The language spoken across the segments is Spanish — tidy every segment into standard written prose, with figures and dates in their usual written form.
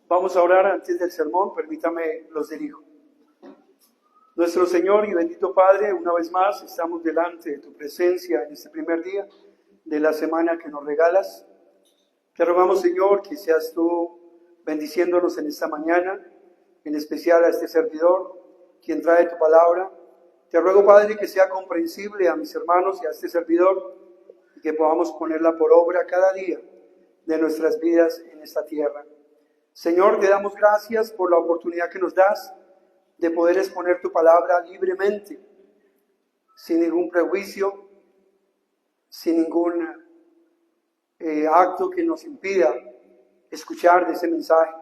Vamos a orar antes del sermón, permítame los dirijo. Nuestro Señor y bendito Padre, una vez más estamos delante de tu presencia en este primer día de la semana que nos regalas. Te rogamos, Señor, que seas tú bendiciéndonos en esta mañana, en especial a este servidor, quien trae tu palabra. Te ruego, Padre, que sea comprensible a mis hermanos y a este servidor y que podamos ponerla por obra cada día de nuestras vidas en esta tierra. Señor, te damos gracias por la oportunidad que nos das de poder exponer tu palabra libremente, sin ningún prejuicio, sin ningún acto que nos impida escuchar de ese mensaje.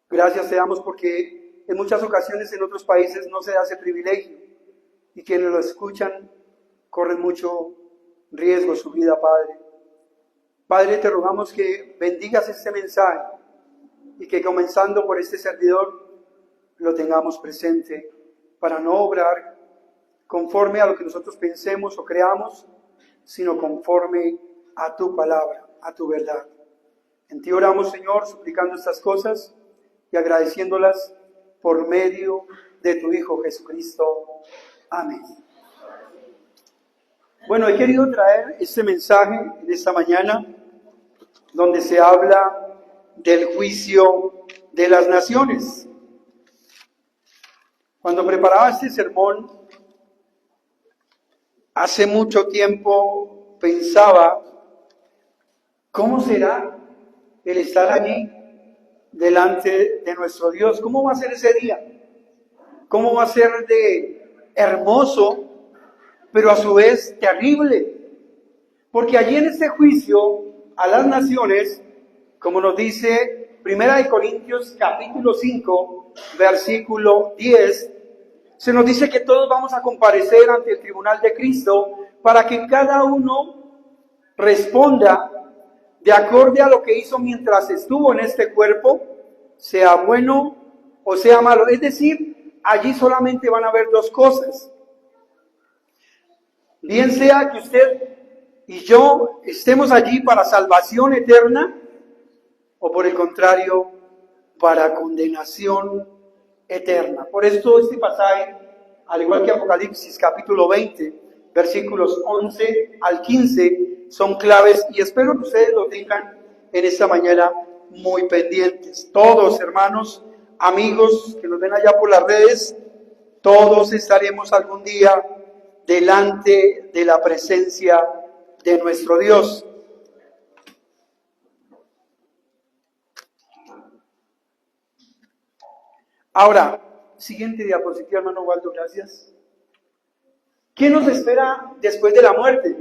Gracias te damos porque en muchas ocasiones en otros países no se da ese privilegio y quienes lo escuchan corren mucho riesgo su vida, Padre. Padre, te rogamos que bendigas este mensaje y que comenzando por este servidor lo tengamos presente para no obrar conforme a lo que nosotros pensemos o creamos, sino conforme a tu palabra, a tu verdad. En ti oramos, Señor, suplicando estas cosas y agradeciéndolas por medio de tu Hijo Jesucristo. Amén. Bueno, he querido traer este mensaje en esta mañana donde se habla del juicio de las naciones. Cuando preparaba este sermón, hace mucho tiempo pensaba, ¿cómo será el estar allí delante de nuestro Dios? ¿Cómo va a ser ese día? ¿Cómo va a ser de hermoso, pero a su vez terrible? Porque allí en este juicio a las naciones, como nos dice 1 Corintios capítulo 5, versículo 10, se nos dice que todos vamos a comparecer ante el tribunal de Cristo para que cada uno responda de acuerdo a lo que hizo mientras estuvo en este cuerpo, sea bueno o sea malo. Es decir, allí solamente van a haber dos cosas. Bien sea que usted y yo estemos allí para salvación eterna, o por el contrario, para condenación eterna. Por esto este pasaje, al igual que Apocalipsis capítulo 20, versículos 11 al 15, son claves y espero que ustedes lo tengan en esta mañana muy pendientes. Todos, hermanos, amigos que nos ven allá por las redes, todos estaremos algún día delante de la presencia de nuestro Dios. Ahora, siguiente diapositiva, hermano Waldo, gracias. ¿Qué nos espera después de la muerte?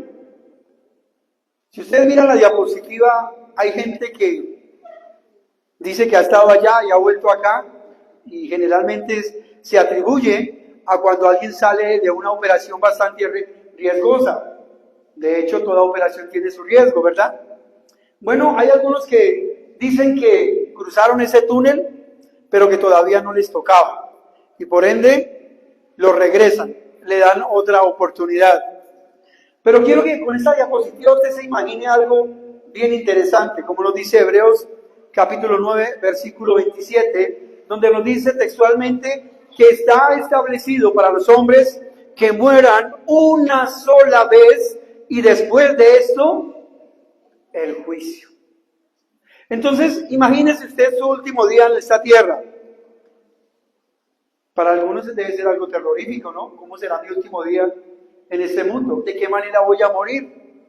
Si ustedes miran la diapositiva, hay gente que dice que ha estado allá y ha vuelto acá, y generalmente se atribuye a cuando alguien sale de una operación bastante riesgosa. De hecho, toda operación tiene su riesgo, ¿verdad? Bueno, hay algunos que dicen que cruzaron ese túnel, pero que todavía no les tocaba. Y por ende, lo regresan, le dan otra oportunidad. Pero quiero que con esta diapositiva usted se imagine algo bien interesante, como nos dice Hebreos capítulo 9, versículo 27, donde nos dice textualmente que está establecido para los hombres que mueran una sola vez y después de esto, el juicio. Entonces, imagínese usted su último día en esta tierra. Para algunos debe ser algo terrorífico, ¿no? ¿Cómo será mi último día en este mundo? ¿De qué manera voy a morir?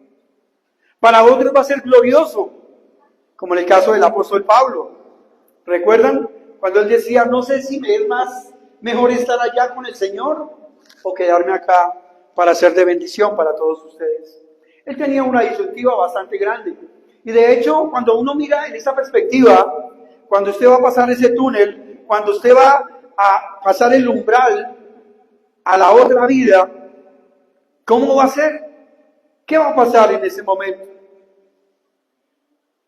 Para otros va a ser glorioso, como en el caso del apóstol Pablo. ¿Recuerdan? Cuando él decía, no sé si me es mejor estar allá con el Señor o quedarme acá para ser de bendición para todos ustedes. Él tenía una disyuntiva bastante grande. Y de hecho, cuando uno mira en esa perspectiva, cuando usted va a pasar ese túnel, cuando usted va a pasar el umbral a la otra vida, ¿cómo va a ser? ¿Qué va a pasar en ese momento?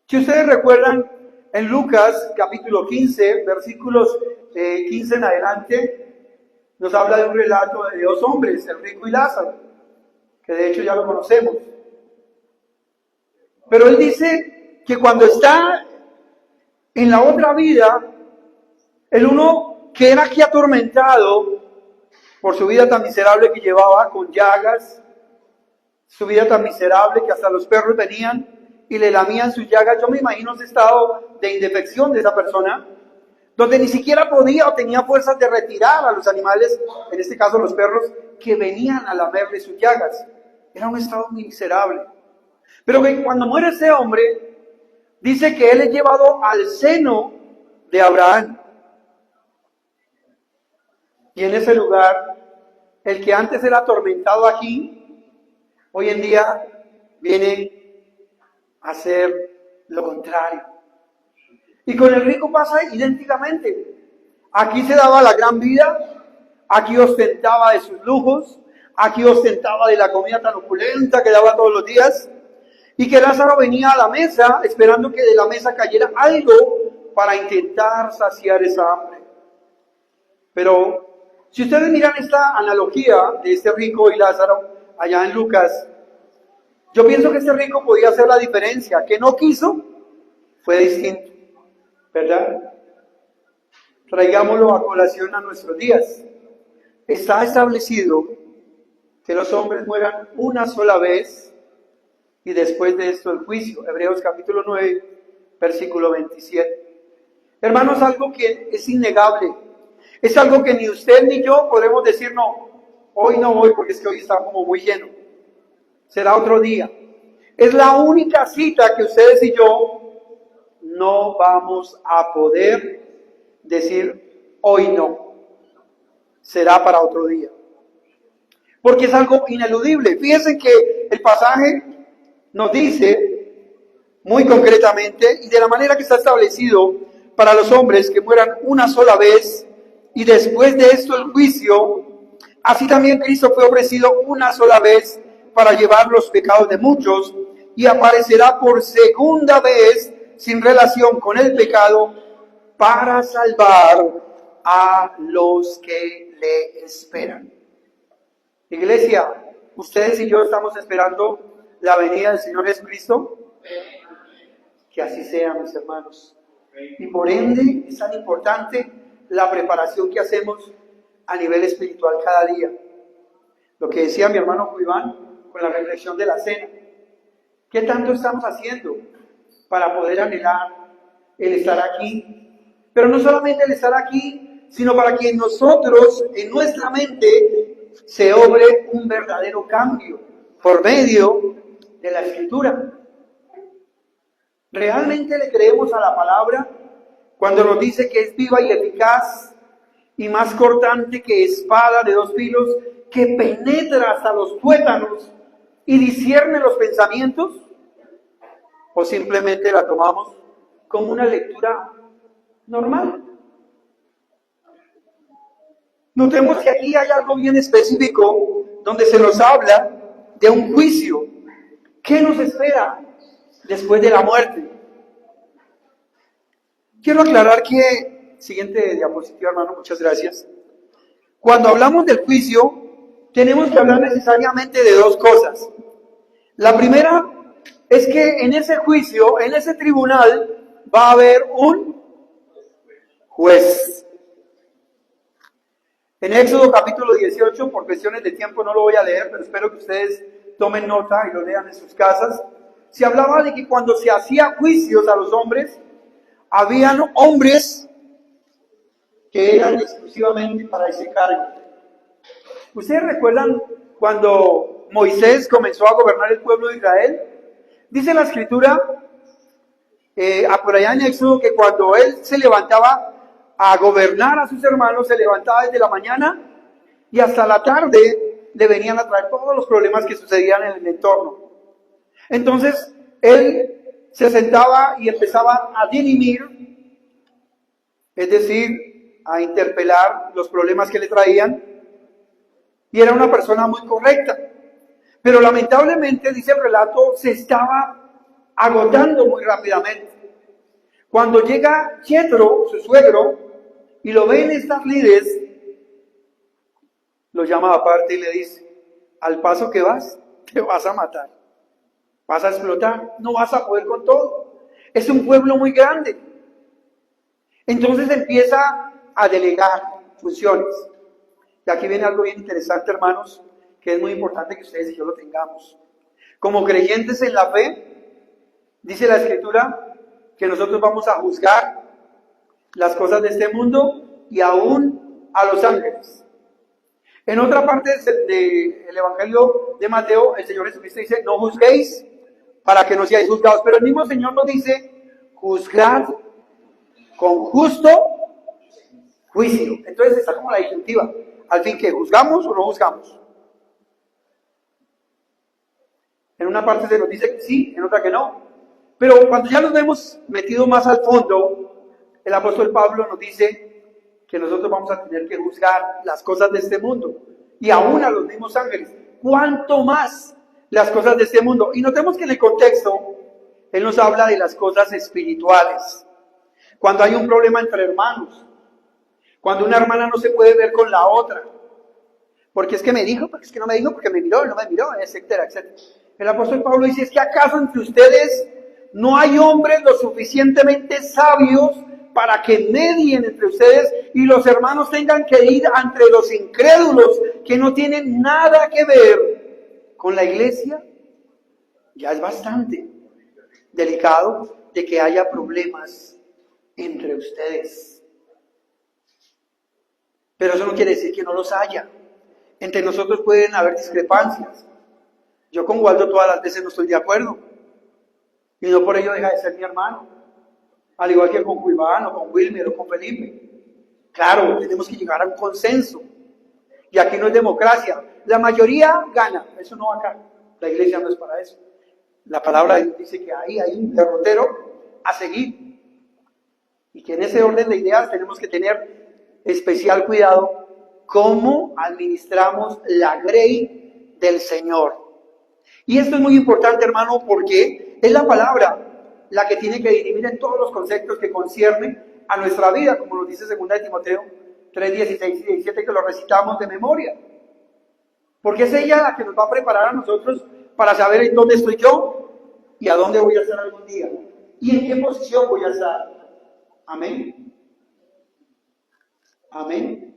Si ustedes recuerdan, en Lucas capítulo 15, versículos 15 en adelante, nos habla de un relato de dos hombres, el rico y Lázaro, que de hecho ya lo conocemos. Pero él dice que cuando está en la otra vida, el uno que era aquí atormentado por su vida tan miserable que llevaba, con llagas, su vida tan miserable que hasta los perros venían y le lamían sus llagas. Yo me imagino ese estado de indefección de esa persona, donde ni siquiera podía o tenía fuerzas de retirar a los animales, en este caso los perros, que venían a lamerle sus llagas. Era un estado miserable. Pero que cuando muere ese hombre, dice que él es llevado al seno de Abraham. Y en ese lugar, el que antes era atormentado aquí, hoy en día viene a hacer lo contrario. Y con el rico pasa idénticamente. Aquí se daba la gran vida, aquí ostentaba de sus lujos, aquí ostentaba de la comida tan opulenta que daba todos los días, y que Lázaro venía a la mesa esperando que de la mesa cayera algo para intentar saciar esa hambre. Pero si ustedes miran esta analogía de este rico y Lázaro allá en Lucas, yo pienso que este rico podía hacer la diferencia. Que no quiso fue distinto, ¿verdad? Traigámoslo a colación a nuestros días. Está establecido que los hombres mueran una sola vez y después de esto el juicio. Hebreos capítulo 9, versículo 27. Hermanos, algo que es innegable. Es algo que ni usted ni yo podemos decir, no, hoy no voy porque es que hoy está como muy lleno. Será otro día. Es la única cita que ustedes y yo no vamos a poder decir hoy no. Será para otro día. Porque es algo ineludible. Fíjense que el pasaje nos dice muy concretamente y de la manera que está establecido para los hombres que mueran una sola vez y después de esto el juicio, así también Cristo fue ofrecido una sola vez para llevar los pecados de muchos y aparecerá por segunda vez sin relación con el pecado para salvar a los que le esperan. Iglesia, ustedes y yo estamos esperando la venida del Señor Jesucristo. Que así sea, mis hermanos. Y por ende es tan importante la preparación que hacemos a nivel espiritual cada día. Lo que decía mi hermano Iván con la reflexión de la cena. ¿Qué tanto estamos haciendo para poder anhelar el estar aquí? Pero no solamente el estar aquí, sino para que nosotros, en nuestra mente, se obre un verdadero cambio por medio de la Escritura. ¿Realmente le creemos a la palabra cuando nos dice que es viva y eficaz y más cortante que espada de dos filos, que penetra hasta los tuétanos y discierne los pensamientos? ¿O simplemente la tomamos como una lectura normal? Notemos que aquí hay algo bien específico donde se nos habla de un juicio. ¿Qué nos espera después de la muerte? Quiero aclarar que, siguiente diapositiva, hermano, muchas gracias. Cuando hablamos del juicio, tenemos que hablar necesariamente de dos cosas. La primera es que en ese juicio, en ese tribunal, va a haber un juez. En Éxodo capítulo 18, por cuestiones de tiempo no lo voy a leer, pero espero que ustedes tomen nota y lo lean en sus casas. Se hablaba de que cuando se hacía juicios a los hombres, habían hombres que eran exclusivamente para ese cargo. ¿Ustedes recuerdan cuando Moisés comenzó a gobernar el pueblo de Israel? Dice la Escritura, por allá en Éxodo, que cuando él se levantaba a gobernar a sus hermanos, se levantaba desde la mañana y hasta la tarde le venían a traer todos los problemas que sucedían en el entorno. Entonces, él se sentaba y empezaba a dirimir, es decir, a interpelar los problemas que le traían, y era una persona muy correcta. Pero lamentablemente, dice el relato, se estaba agotando muy rápidamente. Cuando llega Jethro, su suegro, y lo ve en estas lides, lo llama aparte y le dice: al paso que vas, te vas a matar, vas a explotar, no vas a poder con todo. Es un pueblo muy grande. Entonces empieza a delegar funciones. Y aquí viene algo bien interesante, hermanos, que es muy importante que ustedes y yo lo tengamos. Como creyentes en la fe, dice la Escritura que nosotros vamos a juzgar las cosas de este mundo y aún a los ángeles. En otra parte del Evangelio de Mateo, el Señor Jesucristo dice, no juzguéis para que no seáis juzgados. Pero el mismo Señor nos dice, juzgad con justo juicio. Entonces está como la disyuntiva. Al fin, ¿que juzgamos o no juzgamos? En una parte se nos dice que sí, en otra que no. Pero cuando ya nos vemos metidos más al fondo, el apóstol Pablo nos dice que nosotros vamos a tener que juzgar las cosas de este mundo y aún a los mismos ángeles. ¿Cuánto más las cosas de este mundo? Y notemos que en el contexto, él nos habla de las cosas espirituales. Cuando hay un problema entre hermanos, cuando una hermana no se puede ver con la otra, porque es que me dijo, porque es que no me dijo, porque me miró, no me miró, etcétera, etcétera. El apóstol Pablo dice, ¿es que acaso entre ustedes no hay hombres lo suficientemente sabios para que medien entre ustedes y los hermanos tengan que ir entre los incrédulos que no tienen nada que ver con la iglesia? Ya es bastante delicado de que haya problemas entre ustedes. Pero eso no quiere decir que no los haya. Entre nosotros pueden haber discrepancias. Yo con Waldo todas las veces no estoy de acuerdo. Y no por ello deja de ser mi hermano. Al igual que con Iván, o con Wilmer, o con Felipe. Claro, tenemos que llegar a un consenso. Y aquí no es democracia. La mayoría gana. Eso no va acá. La iglesia no es para eso. La palabra de Dios dice que ahí hay un derrotero a seguir. Y que en ese orden de ideas tenemos que tener especial cuidado cómo administramos la grey del Señor. Y esto es muy importante, hermano, porque es la palabra la que tiene que dirimir en todos los conceptos que conciernen a nuestra vida, como nos dice 2 de Timoteo 3, 16 y 17, que lo recitamos de memoria. Porque es ella la que nos va a preparar a nosotros para saber en dónde estoy yo y a dónde voy a estar algún día. Y en qué posición voy a estar. Amén. Amén.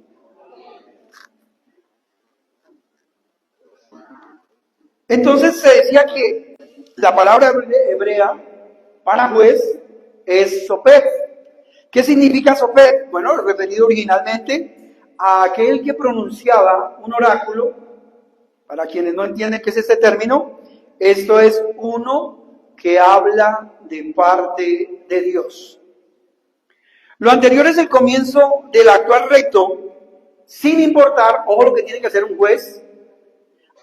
Entonces se decía que la palabra hebrea para juez es sopet. ¿Qué significa sopet? Bueno, referido originalmente a aquel que pronunciaba un oráculo. Para quienes no entienden qué es este término, esto es uno que habla de parte de Dios. Lo anterior es el comienzo del actuar recto, sin importar, ojo, lo que tiene que hacer un juez,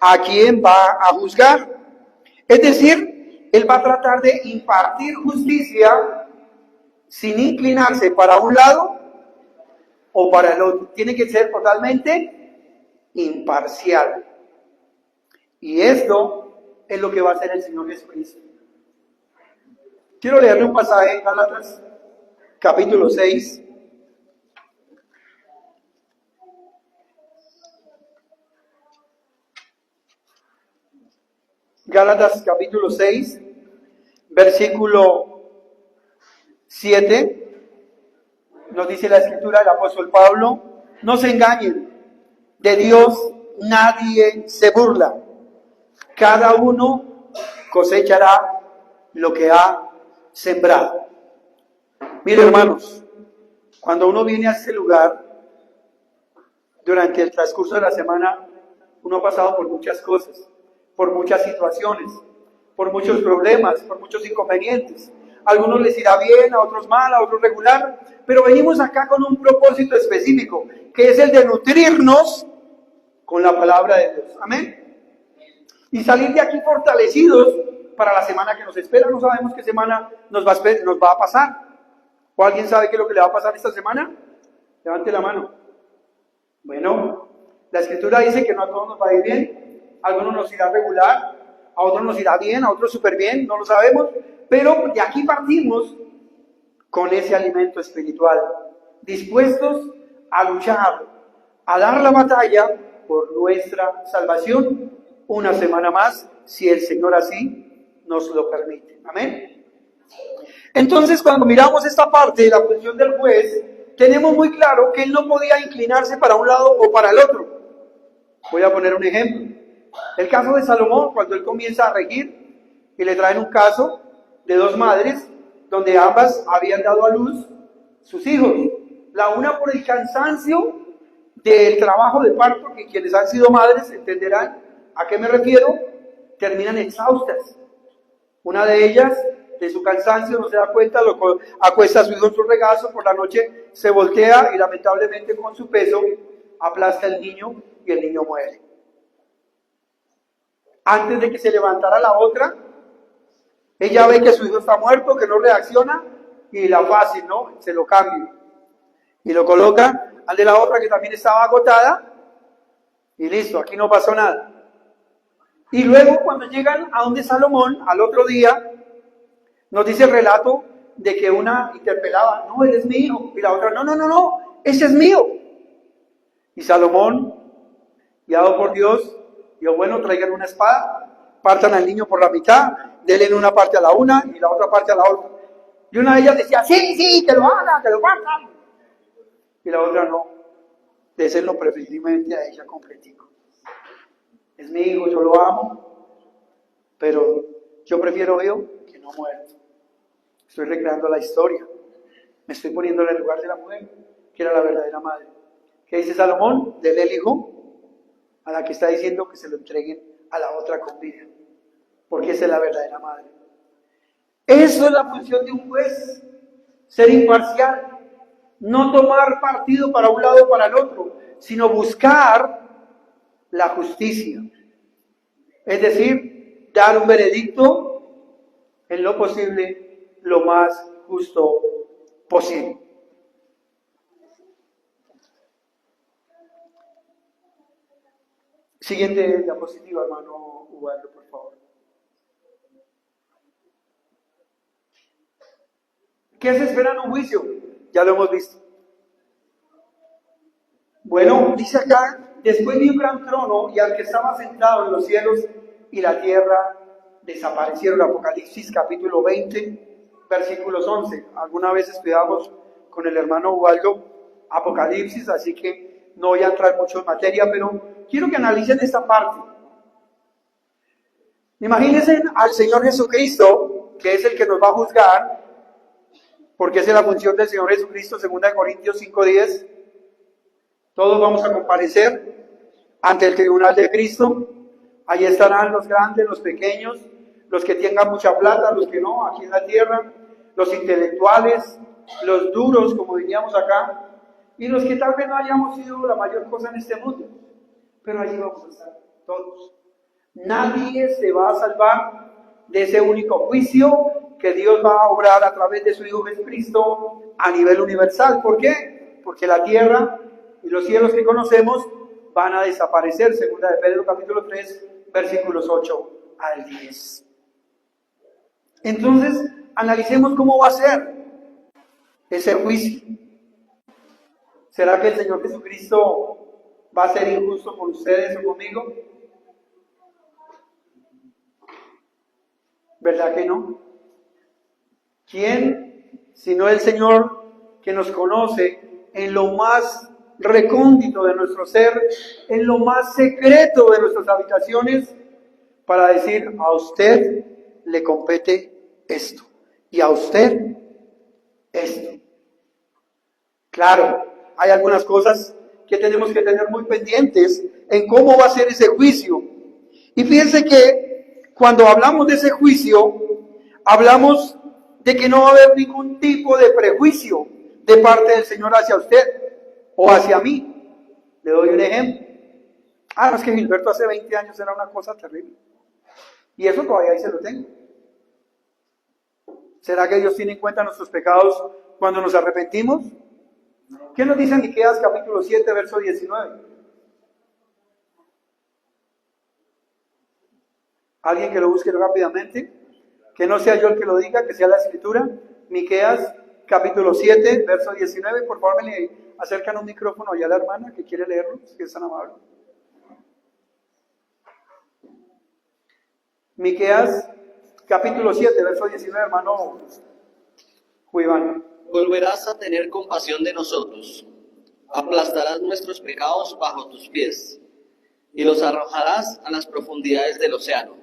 a quién va a juzgar. Es decir, él va a tratar de impartir justicia sin inclinarse para un lado o para el otro. Tiene que ser totalmente imparcial. Y esto es lo que va a hacer el Señor Jesucristo. Quiero leerle un pasaje en Gálatas, capítulo 6. Gálatas capítulo 6, versículo 7, nos dice la escritura del apóstol Pablo, no se engañen, de Dios nadie se burla, cada uno cosechará lo que ha sembrado. Mire, hermanos, cuando uno viene a este lugar, durante el transcurso de la semana, uno ha pasado por muchas cosas, por muchas situaciones, por muchos problemas, por muchos inconvenientes. A algunos les irá bien, a otros mal, a otros regular, pero venimos acá con un propósito específico, que es el de nutrirnos con la palabra de Dios. Amén. Y salir de aquí fortalecidos para la semana que nos espera. No sabemos qué semana nos va a pasar. ¿O alguien sabe qué es lo que le va a pasar esta semana? Levante la mano. Bueno, la escritura dice que no a todos nos va a ir bien. A algunos nos irá regular, a otros nos irá bien, a otros súper bien, no lo sabemos. Pero de aquí partimos con ese alimento espiritual, dispuestos a luchar, a dar la batalla por nuestra salvación, una semana más, si el Señor así nos lo permite. Amén. Entonces, cuando miramos esta parte de la función del juez, tenemos muy claro que él no podía inclinarse para un lado o para el otro. Voy a poner un ejemplo. El caso de Salomón, cuando él comienza a regir y le traen un caso de dos madres donde ambas habían dado a luz sus hijos. La una por el cansancio del trabajo de parto, que quienes han sido madres entenderán a qué me refiero, terminan exhaustas. Una de ellas, de su cansancio, no se da cuenta, acuesta a su hijo en su regazo, por la noche se voltea y lamentablemente con su peso aplasta al niño y el niño muere. Antes de que se levantara la otra, ella ve que su hijo está muerto, que no reacciona, y la fácil, ¿no? Se lo cambia. Y lo coloca al de la otra que también estaba agotada, y listo, aquí no pasó nada. Y luego cuando llegan a donde Salomón, al otro día, nos dice el relato de que una interpelaba, no, él es mío, y la otra, no, ese es mío. Y Salomón, guiado por Dios, dijo, bueno, traigan una espada, partan al niño por la mitad, denle una parte a la una y la otra parte a la otra. Y una de ellas decía, sí, que lo haga, que lo partan. Y la otra no, désenlo preferiblemente a ella completico. Es mi hijo, yo lo amo, pero yo prefiero yo que no muerto. Estoy recreando la historia, me estoy poniendo en el lugar de la mujer, que era la verdadera madre. ¿Qué dice Salomón? Dele el hijo a la que está diciendo que se lo entreguen a la otra con vida, porque esa es la verdadera madre. Eso es la función de un juez, ser imparcial, no tomar partido para un lado o para el otro, sino buscar la justicia. Es decir, dar un veredicto en lo posible, lo más justo posible. Siguiente diapositiva, hermano Ubaldo, por favor. ¿Qué se espera en un juicio? Ya lo hemos visto. Bueno, dice acá, después vi un gran trono y al que estaba sentado en los cielos y la tierra desaparecieron. Apocalipsis capítulo 20, versículos 11. Alguna vez estudiamos con el hermano Ubaldo Apocalipsis, así que no voy a entrar mucho en materia, pero quiero que analicen esta parte. Imagínense al Señor Jesucristo, que es el que nos va a juzgar, porque esa es la función del Señor Jesucristo, 2 Corintios 5:10. Todos vamos a comparecer ante el tribunal de Cristo. Allí estarán los grandes, los pequeños, los que tengan mucha plata, los que no, aquí en la tierra, los intelectuales, los duros, como diríamos acá, y los que tal vez no hayamos sido la mayor cosa en este mundo. Pero allí vamos a estar todos. Nadie se va a salvar de ese único juicio que Dios va a obrar a través de su Hijo Jesucristo a nivel universal. ¿Por qué? Porque la tierra y los cielos que conocemos van a desaparecer, segunda de Pedro capítulo 3, versículos 8 al 10. Entonces, analicemos cómo va a ser ese juicio. ¿Será que el Señor Jesucristo va a ser injusto con ustedes o conmigo? ¿Verdad que no? ¿Quién, sino el Señor que nos conoce en lo más recóndito de nuestro ser, en lo más secreto de nuestras habitaciones, para decir, a usted le compete esto y a usted esto? Claro, hay algunas cosas que tenemos que tener muy pendientes en cómo va a ser ese juicio. Y fíjense que cuando hablamos de ese juicio, hablamos de que no va a haber ningún tipo de prejuicio de parte del Señor hacia usted o hacia mí. Le doy un ejemplo. No, es que Gilberto hace 20 años era una cosa terrible. Y eso todavía ahí se lo tengo. ¿Será que Dios tiene en cuenta nuestros pecados cuando nos arrepentimos? ¿Qué nos dice Miqueas capítulo 7, verso 19? Alguien que lo busque rápidamente, que no sea yo el que lo diga, que sea la escritura. Miqueas capítulo 7, verso 19. Por favor, me le acercan un micrófono allá a la hermana que quiere leerlo, si es tan amable. Miqueas capítulo 7, verso 19, hermano Iván. Volverás a tener compasión de nosotros, aplastarás nuestros pecados bajo tus pies y los arrojarás a las profundidades del océano.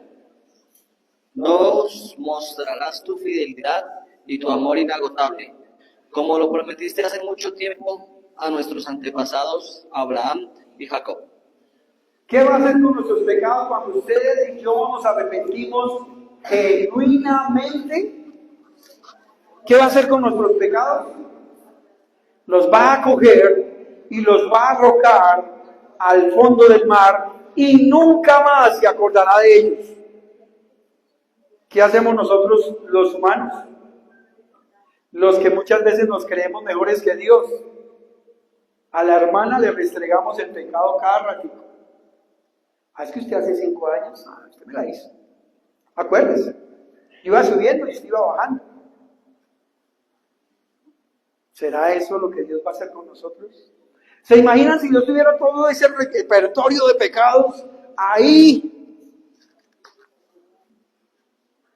Nos mostrarás tu fidelidad y tu amor inagotable, como lo prometiste hace mucho tiempo a nuestros antepasados Abraham y Jacob. ¿Qué va a hacer con nuestros pecados cuando ustedes y yo nos arrepentimos genuinamente? ¿Qué va a hacer con nuestros pecados? Los va a coger y los va a arrojar al fondo del mar y nunca más se acordará de ellos. ¿Qué hacemos nosotros los humanos? Los que muchas veces nos creemos mejores que Dios. A la hermana le restregamos el pecado cada ratito. Ah, es que usted hace 5 años, usted me la hizo. Acuérdese, iba subiendo y usted iba bajando. ¿Será eso lo que Dios va a hacer con nosotros? ¿Se imaginan si Dios tuviera todo ese repertorio de pecados ahí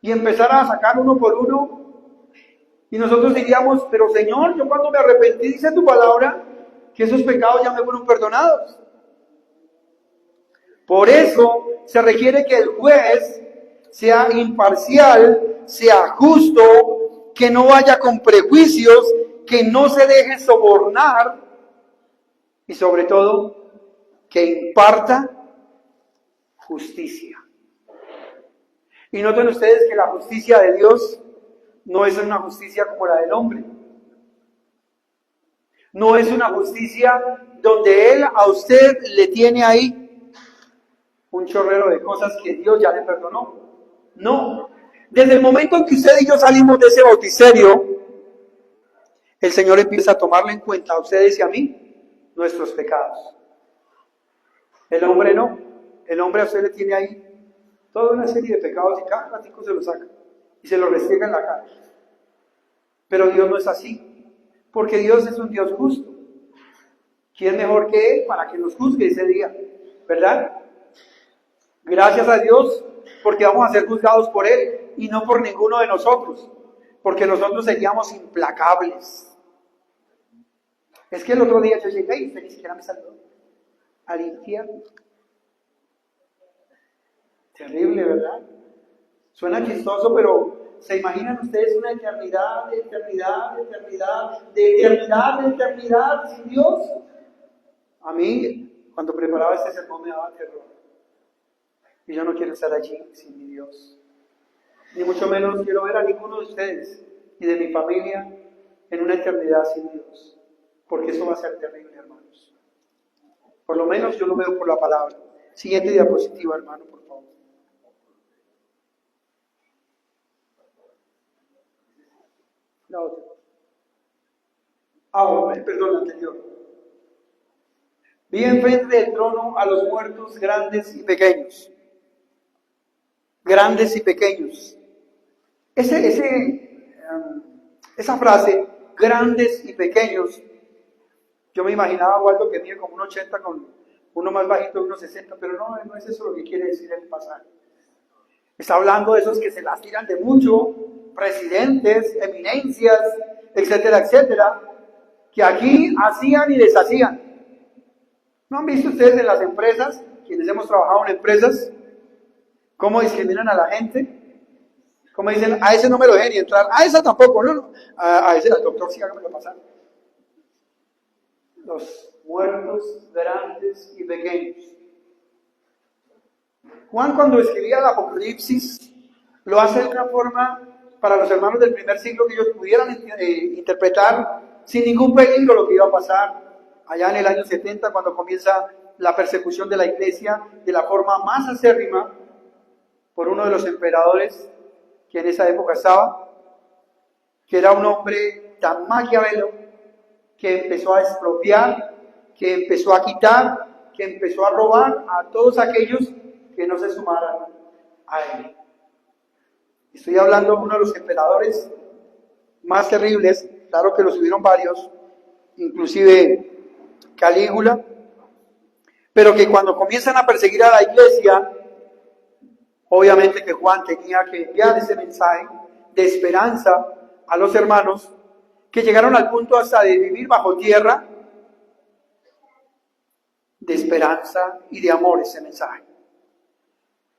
y empezara a sacar uno por uno? Y nosotros diríamos, pero Señor, yo cuando me arrepentí, dice tu palabra, que esos pecados ya me fueron perdonados. Por eso se requiere que el juez sea imparcial, sea justo, que no vaya con prejuicios, que no se deje sobornar y sobre todo que imparta justicia. Y noten ustedes que la justicia de Dios no es una justicia como la del hombre. No es una justicia donde Él a usted le tiene ahí un chorrero de cosas que Dios ya le perdonó. No. Desde el momento en que usted y yo salimos de ese bauticerio, el Señor empieza a tomarle en cuenta a ustedes y a mí nuestros pecados. El hombre no. El hombre a usted le tiene ahí toda una serie de pecados y cada ratico se los saca y se los restriega en la cara. Pero Dios no es así, porque Dios es un Dios justo. ¿Quién mejor que Él para que nos juzgue ese día? ¿Verdad? Gracias a Dios, porque vamos a ser juzgados por Él y no por ninguno de nosotros, porque nosotros seríamos implacables. Es que el otro día yo llegué y usted ni siquiera me saludó. Al infierno. Terrible, ¿verdad? Suena chistoso, pero ¿se imaginan ustedes una eternidad, de eternidad, de eternidad, de eternidad, de eternidad sin Dios? A mí, cuando preparaba este sermón me daba terror. Y yo no quiero estar allí sin mi Dios. Ni mucho menos quiero ver a ninguno de ustedes y de mi familia en una eternidad sin Dios. Porque eso va a ser terrible, hermanos. Por lo menos yo lo veo por la palabra. Siguiente diapositiva, hermano, por favor. La otra. Perdón, la anterior. Vi enfrente del trono a los muertos grandes y pequeños. Grandes y pequeños. Esa frase, grandes y pequeños, yo me imaginaba a Waldo que mide como un 80 con uno más bajito de unos 60, pero no es eso lo que quiere decir el pasaje. Está hablando de esos que se las tiran de mucho, presidentes, eminencias, etcétera, etcétera, que aquí hacían y deshacían. ¿No han visto ustedes en las empresas, quienes hemos trabajado en empresas, cómo discriminan a la gente? Como dicen, a ese no me lo dejen ni entrar, a esa tampoco, no. A ese, al doctor sí hágamelo pasar. Los muertos grandes y pequeños. Juan, cuando escribía el Apocalipsis, lo hace de una forma para los hermanos del primer siglo que ellos pudieran interpretar sin ningún peligro lo que iba a pasar allá en el año 70, cuando comienza la persecución de la iglesia de la forma más acérrima por uno de los emperadores que en esa época estaba, que era un hombre tan maquiavelo que empezó a expropiar, que empezó a quitar, que empezó a robar a todos aquellos que no se sumaran a él. Estoy hablando de uno de los emperadores más terribles, claro que los hubieron varios, inclusive Calígula, pero que cuando comienzan a perseguir a la iglesia, obviamente que Juan tenía que enviar ese mensaje de esperanza a los hermanos que llegaron al punto hasta de vivir bajo tierra, de esperanza y de amor ese mensaje.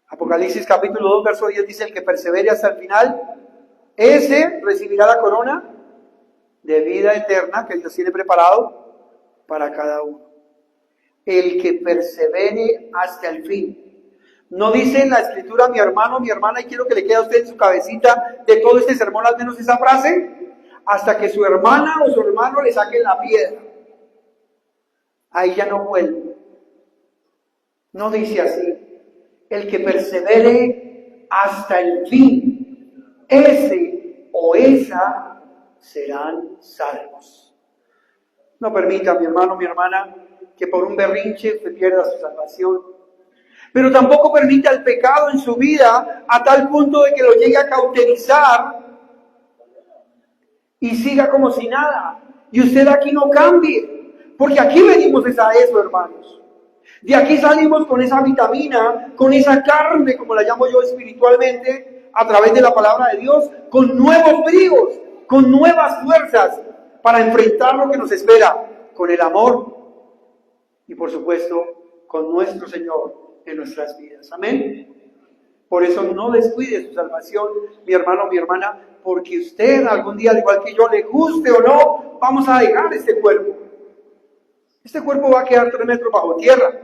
Apocalipsis capítulo 2, verso 10 dice: el que persevere hasta el final, ese recibirá la corona de vida eterna que Dios tiene preparado para cada uno. El que persevere hasta el fin. No dice en la escritura, mi hermano, mi hermana, y quiero que le quede a usted en su cabecita de todo este sermón al menos esa frase, hasta que su hermana o su hermano le saquen la piedra. Ahí ya no vuelve. No dice así. El que persevere hasta el fin, ese o esa serán salvos. No permita, mi hermano, mi hermana, que por un berrinche se pierda su salvación. Pero tampoco permita el pecado en su vida a tal punto de que lo llegue a cauterizar y siga como si nada. Y usted aquí no cambie, porque aquí venimos a eso, hermanos. De aquí salimos con esa vitamina, con esa carne, como la llamo yo espiritualmente, a través de la palabra de Dios, con nuevos bríos, con nuevas fuerzas, para enfrentar lo que nos espera, con el amor y por supuesto con nuestro Señor en nuestras vidas. Amén. Por eso no descuide su salvación, mi hermano, mi hermana, porque usted algún día, al igual que yo, le guste o no, vamos a dejar este cuerpo. Este cuerpo va a quedar 3 metros bajo tierra,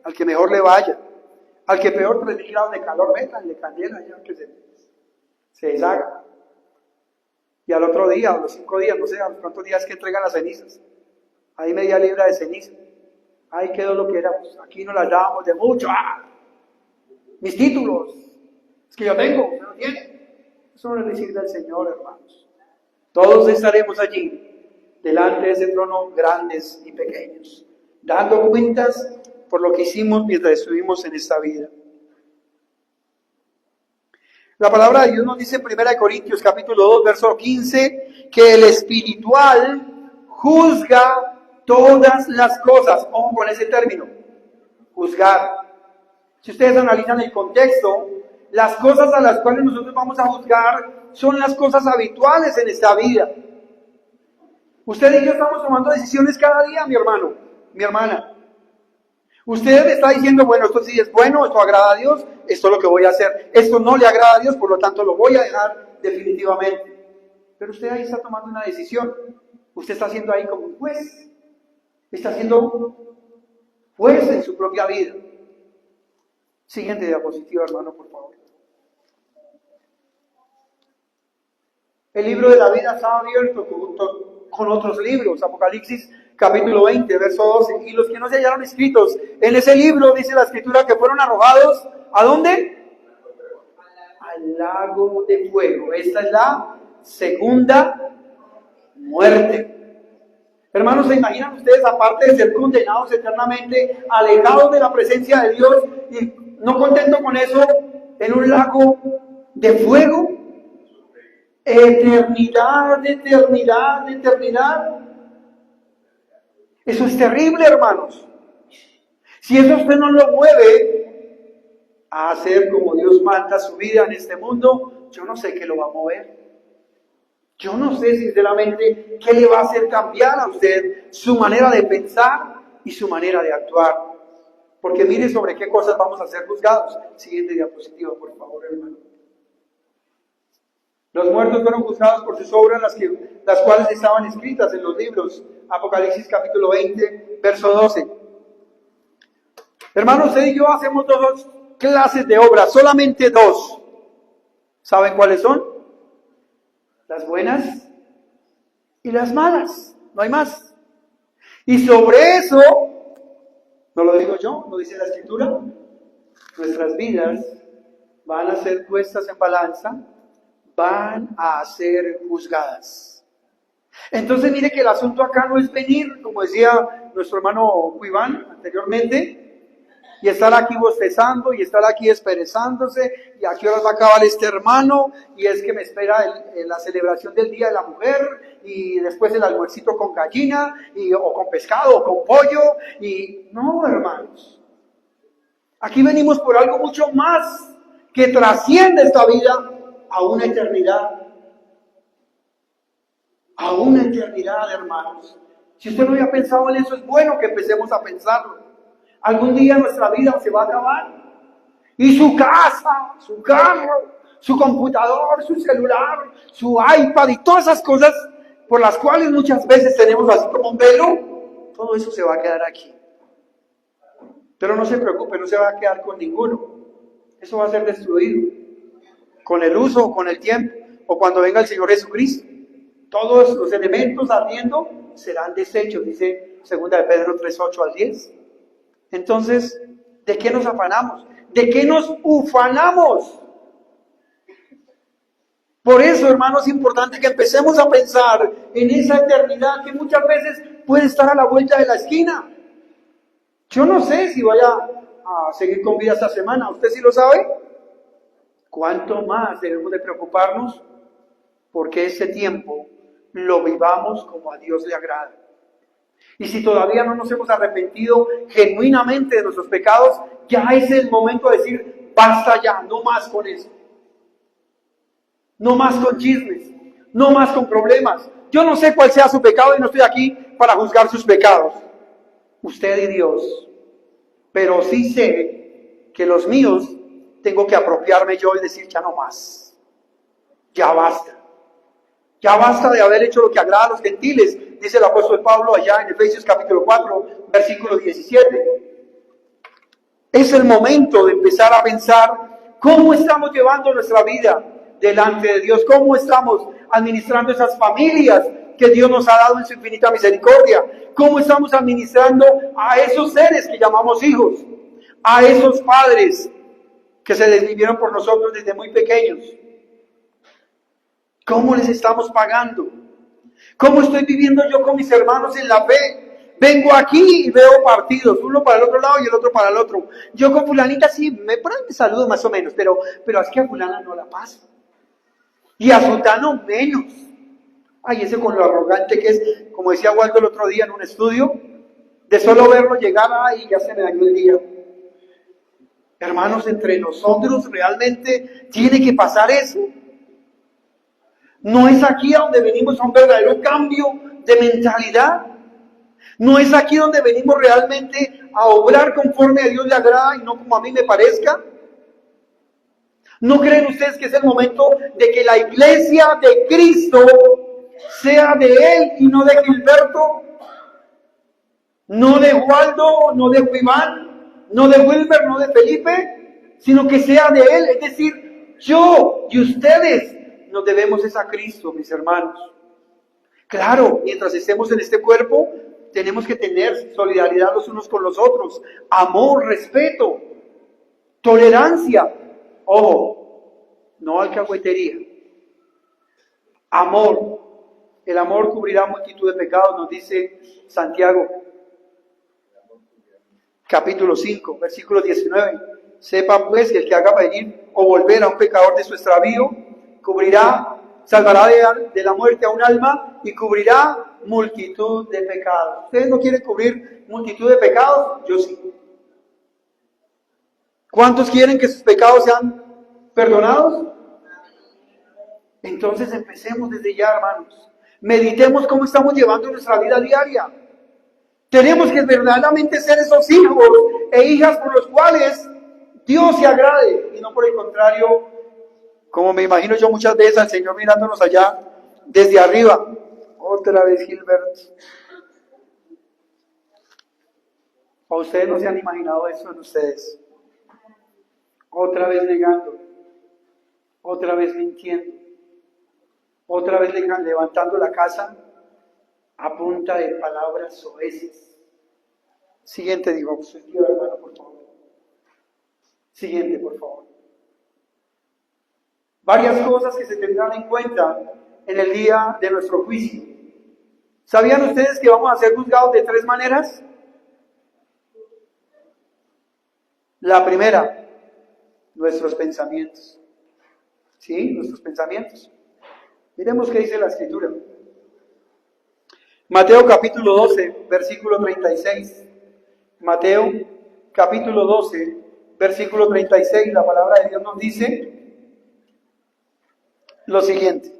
al que mejor le vaya, al que peor 3.000 grados de calor, métanle candela ya que se deshaga. Y al otro día, a los 5 días, no sé, a los cuántos días que entregan las cenizas, ahí media libra de ceniza, ahí quedó lo que éramos, aquí nos las dábamos de mucho, mis títulos, es que yo tengo, usted no tiene, eso no es decir del Señor, hermanos. Todos estaremos allí, delante de ese trono, grandes y pequeños, dando cuentas por lo que hicimos mientras estuvimos en esta vida. La palabra de Dios nos dice en 1 Corintios capítulo 2, verso 15, que el espiritual juzga todas las cosas. Ojo con ese término, juzgar. Si ustedes analizan el contexto, las cosas a las cuales nosotros vamos a juzgar son las cosas habituales en esta vida. Usted y yo estamos tomando decisiones cada día, mi hermano, mi hermana. Usted está diciendo, bueno, esto sí es bueno, esto agrada a Dios, esto es lo que voy a hacer. Esto no le agrada a Dios, por lo tanto lo voy a dejar definitivamente. Pero usted ahí está tomando una decisión. Usted está haciendo ahí como un juez. Está siendo juez en su propia vida. Siguiente diapositiva, hermano, por favor. El libro de la vida está abierto junto con otros libros. Apocalipsis capítulo 20, verso 12. Y los que no se hallaron escritos en ese libro, dice la escritura, que fueron arrojados, ¿a dónde? Al lago de fuego. Esta es la segunda muerte. Hermanos, ¿se imaginan ustedes, aparte de ser condenados eternamente, alejados de la presencia de Dios y no contentos con eso, en un lago de fuego? Eternidad, eternidad, eternidad. Eso es terrible, hermanos. Si eso usted no lo mueve a hacer como Dios manda su vida en este mundo, yo no sé qué lo va a mover. Yo no sé sinceramente qué le va a hacer cambiar a usted su manera de pensar y su manera de actuar. Porque mire sobre qué cosas vamos a ser juzgados. Siguiente diapositiva, por favor, hermano. Los muertos fueron juzgados por sus obras, las cuales estaban escritas en los libros. Apocalipsis capítulo 20, verso 12. Hermanos, usted y yo hacemos 2 clases de obras, solamente 2. ¿Saben cuáles son? Las buenas y las malas. No hay más. Y sobre eso, no lo digo yo, lo dice la Escritura, nuestras vidas van a ser puestas en balanza, van a ser juzgadas. Entonces mire que el asunto acá no es venir, como decía nuestro hermano Iván anteriormente, y estar aquí bostezando, y estar aquí esperezándose, y a qué horas va a acabar este hermano, y es que me espera la celebración del Día de la Mujer, y después el almuercito con gallina, o con pescado, o con pollo, y no, hermanos. Aquí venimos por algo mucho más que trasciende esta vida a una eternidad. a una eternidad, hermanos. Si usted no había pensado en eso, es bueno que empecemos a pensarlo. Algún día nuestra vida se va a acabar. Y su casa, su carro, su computador, su celular, su iPad y todas esas cosas por las cuales muchas veces tenemos así como un velo, todo eso se va a quedar aquí. Pero no se preocupe, no se va a quedar con ninguno. Eso va a ser destruido con el uso o con el tiempo o cuando venga el Señor Jesucristo. Todos los elementos ardiendo serán deshechos, dice 2 de Pedro 3:8 al 10. Entonces, ¿de qué nos afanamos? ¿De qué nos ufanamos? Por eso, hermanos, es importante que empecemos a pensar en esa eternidad que muchas veces puede estar a la vuelta de la esquina. Yo no sé si vaya a seguir con vida esta semana, ¿usted sí lo sabe? ¿Cuánto más debemos de preocuparnos porque ese tiempo lo vivamos como a Dios le agrada? Y si todavía no nos hemos arrepentido genuinamente de nuestros pecados, ya es el momento de decir, basta ya, no más con eso. No más con chismes, no más con problemas. Yo no sé cuál sea su pecado y no estoy aquí para juzgar sus pecados. Usted y Dios. Pero sí sé que los míos tengo que apropiarme yo y decir ya no más. Ya basta. Ya basta de haber hecho lo que agrada a los gentiles, dice el apóstol Pablo allá en Efesios capítulo 4, versículo 17. Es el momento de empezar a pensar cómo estamos llevando nuestra vida delante de Dios, cómo estamos administrando esas familias que Dios nos ha dado en su infinita misericordia, cómo estamos administrando a esos seres que llamamos hijos, a esos padres que se desvivieron por nosotros desde muy pequeños. ¿Cómo les estamos pagando? ¿Cómo estoy viviendo yo con mis hermanos en la fe? Vengo aquí y veo partidos, uno para el otro lado y el otro para el otro. Yo con fulanita sí, por ahí me saludo más o menos, pero es que a fulana no la paso. Y a sultano menos. Ay, ese con lo arrogante que es, como decía Waldo el otro día en un estudio, de solo verlo llegar, y ya se me dañó el día. Hermanos, entre nosotros realmente tiene que pasar eso. No es aquí a donde venimos a un verdadero cambio de mentalidad. No es aquí donde venimos realmente a obrar conforme a Dios le agrada y no como a mí me parezca. ¿No creen ustedes que es el momento de que la iglesia de Cristo sea de Él y no de Gilberto? No de Waldo, no de Iván, no de Wilber, no de Felipe, sino que sea de Él. Es decir, yo y ustedes nos debemos es a Cristo, mis hermanos. Claro, mientras estemos en este cuerpo, tenemos que tener solidaridad los unos con los otros, amor, respeto, tolerancia. Ojo, no alcahuetería. Amor. El amor cubrirá multitud de pecados, nos dice Santiago, capítulo 5, versículo 19. Sepa pues que el que haga venir o volver a un pecador de su extravío, salvará de la muerte a un alma y cubrirá multitud de pecados. ¿Ustedes no quieren cubrir multitud de pecados? Yo sí. ¿Cuántos quieren que sus pecados sean perdonados? Entonces empecemos desde ya, hermanos. Meditemos cómo estamos llevando nuestra vida diaria. Tenemos que verdaderamente ser esos hijos e hijas por los cuales Dios se agrade y no por el contrario, como me imagino yo muchas veces al Señor mirándonos allá desde arriba. Otra vez Gilbert. ¿O ustedes no se han imaginado eso en ustedes? Otra vez negando, otra vez mintiendo, otra vez levantando la casa a punta de palabras soeces. Siguiente, digo, hermano, por favor. Siguiente, por favor. Varias cosas que se tendrán en cuenta en el día de nuestro juicio. ¿Sabían ustedes que vamos a ser juzgados de 3 maneras? La primera, nuestros pensamientos. ¿Sí? Nuestros pensamientos. Miremos qué dice la Escritura. Mateo capítulo 12, versículo 36. Mateo capítulo 12, versículo 36. La palabra de Dios nos dice lo siguiente.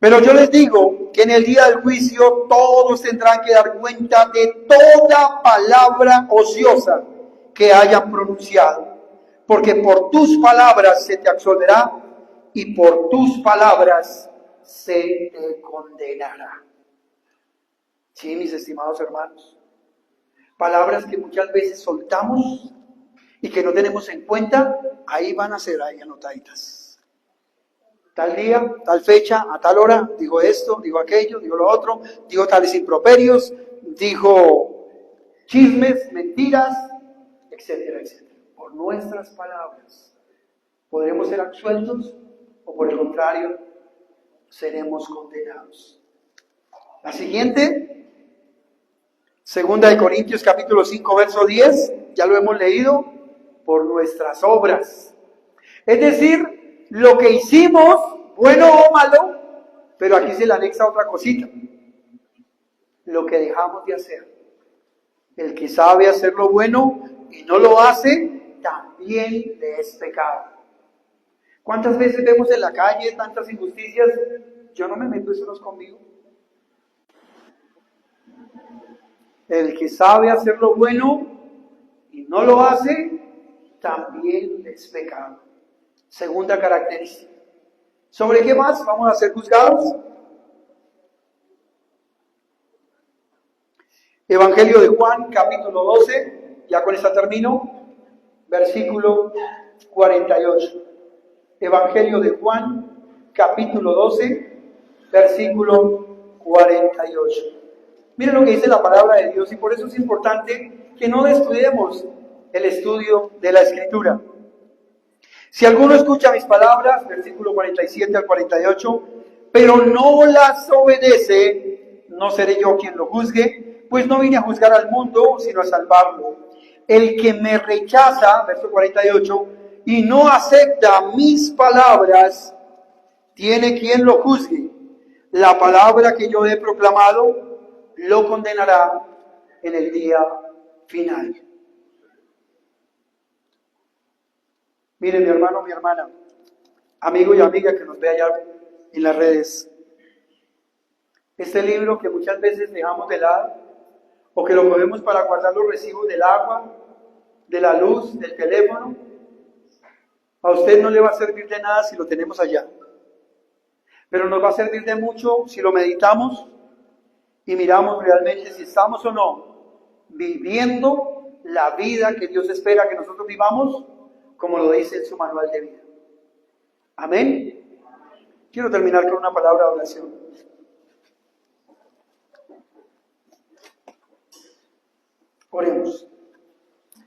Pero yo les digo que en el día del juicio todos tendrán que dar cuenta de toda palabra ociosa que hayan pronunciado, porque por tus palabras se te absolverá y por tus palabras se te condenará. Sí, mis estimados hermanos, palabras que muchas veces soltamos y que no tenemos en cuenta, ahí van a ser ahí anotaditas. Tal día, tal fecha, a tal hora, dijo esto, dijo aquello, dijo lo otro, dijo tales improperios, dijo chismes, mentiras, etcétera, etcétera. Por nuestras palabras podremos ser absueltos o por el contrario, seremos condenados. La siguiente, 2 Corintios capítulo 5, verso 10, ya lo hemos leído, por nuestras obras. Es decir, lo que hicimos, bueno o malo, pero aquí se le anexa otra cosita. Lo que dejamos de hacer. El que sabe hacer lo bueno y no lo hace, también le es pecado. ¿Cuántas veces vemos en la calle tantas injusticias? Yo no me meto, eso no es conmigo. El que sabe hacer lo bueno y no lo hace, también es pecado. Segunda característica. ¿Sobre qué más vamos a ser juzgados? Evangelio de Juan, capítulo 12, ya con esta termino, versículo 48. Evangelio de Juan, capítulo 12, versículo 48. Miren lo que dice la palabra de Dios y por eso es importante que no descuidemos el estudio de la Escritura. Si alguno escucha mis palabras, versículo 47 al 48, pero no las obedece, no seré yo quien lo juzgue, pues no vine a juzgar al mundo, sino a salvarlo. El que me rechaza, verso 48, y no acepta mis palabras, tiene quien lo juzgue. La palabra que yo he proclamado lo condenará en el día final. Mire, mi hermano, mi hermana, amigo y amiga que nos ve allá en las redes, este libro que muchas veces dejamos de lado o que lo cogemos para guardar los recibos del agua, de la luz, del teléfono, a usted no le va a servir de nada si lo tenemos allá, pero nos va a servir de mucho si lo meditamos y miramos realmente si estamos o no viviendo la vida que Dios espera que nosotros vivamos, como lo dice en su manual de vida. Amén. Quiero terminar con una palabra de oración. Oremos.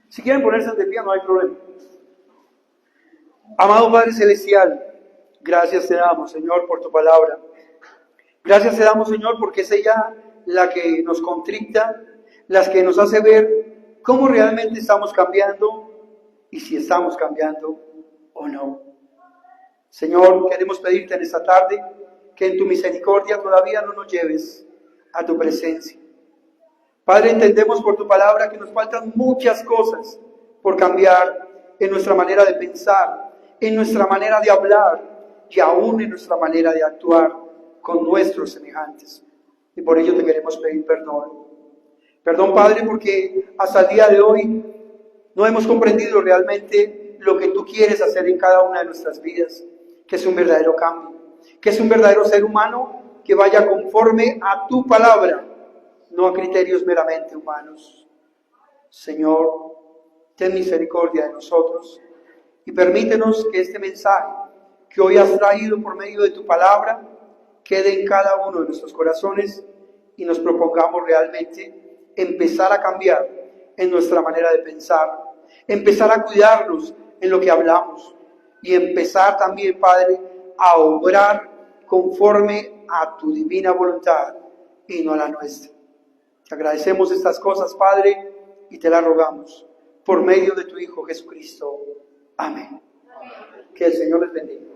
Si quieren ponerse de pie, no hay problema. Amado Padre Celestial, gracias te damos, Señor, por tu palabra. Gracias te damos, Señor, porque es ella la que nos contrita, la que nos hace ver cómo realmente estamos cambiando y si estamos cambiando o no. Señor, queremos pedirte en esta tarde que en tu misericordia todavía no nos lleves a tu presencia. Padre, entendemos por tu palabra que nos faltan muchas cosas por cambiar en nuestra manera de pensar, en nuestra manera de hablar y aún en nuestra manera de actuar con nuestros semejantes. Y por ello te queremos pedir perdón. Perdón, Padre, porque hasta el día de hoy no hemos comprendido realmente lo que tú quieres hacer en cada una de nuestras vidas, que es un verdadero cambio, que es un verdadero ser humano que vaya conforme a tu palabra, no a criterios meramente humanos. Señor, ten misericordia de nosotros y permítenos que este mensaje que hoy has traído por medio de tu palabra quede en cada uno de nuestros corazones y nos propongamos realmente empezar a cambiar en nuestra manera de pensar, empezar a cuidarnos en lo que hablamos y empezar también, Padre, a obrar conforme a tu divina voluntad y no a la nuestra. Te agradecemos estas cosas, Padre, y te las rogamos por medio de tu Hijo Jesucristo. Amén. Que el Señor les bendiga.